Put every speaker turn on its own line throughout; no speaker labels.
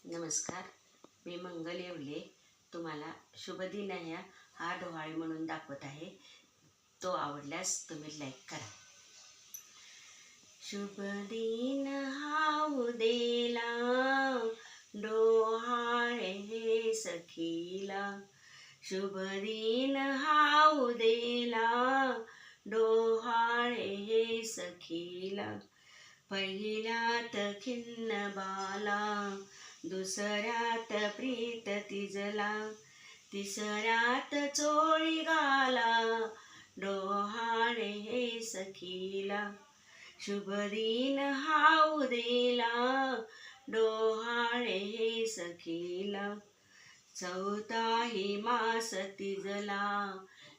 नमस्कार, मी मंगल येवले तुम्हाला शुभ दिन हा डोहाळे म्हणून दाखवत आहे. तो आवडल्यास तुम्ही लाईक करा. शुभ दिन हा उदेला डोहाळे हे सखीला. शुभ दिन हा उदेला डोहाळे हे सखीला. पहिल्यात खिन्न बाला दुसऱ्यात प्रीत तिजला. तिसऱ्यात चोळी गाला डोहाळे हे सखीला. शुभ दिन हा उदेला डोहाळे हे सखीला. चौथाही मास तिजला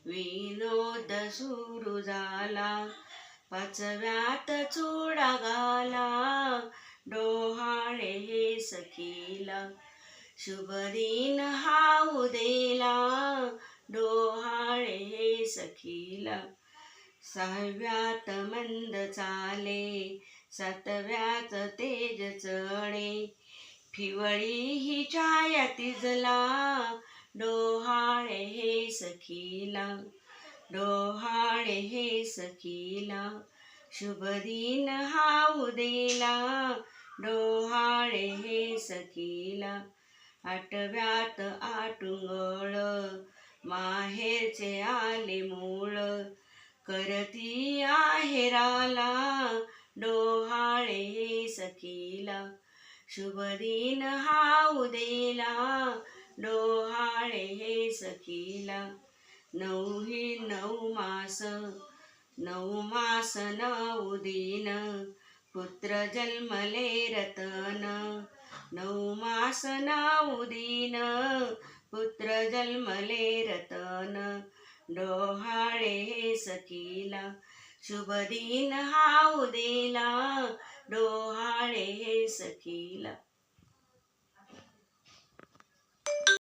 विनोद सुरू झाला. पाचव्यात चुडा गाला डोहाळे हे सखीला. शुभ दिन हा उदेला डोहाळे हे सखीला. सहाव्यात मंद चाले सातव्यात तेज चढे. फिवळी ही छाया तिजला डोहाळे हे सखीला. डोहाळे हे सखीला. शुभ दिन हा उदेला डोहाळे हे सखीला. आठव्यात आटुंगळ माहेरचे आले मूळ. करती आहेराला डोहाळे हे सखीला. शुभ दिन हा उदेला डोहाळे हे सखीला. नऊही नऊ मास नऊ दिन पुत्र जन्मले रतन. नऊ मास नऊ दिन पुत्र जन्मले रतन डोहाळे हे सखीला. शुभ दिन हा उदेला डोहाळे हे सखीला.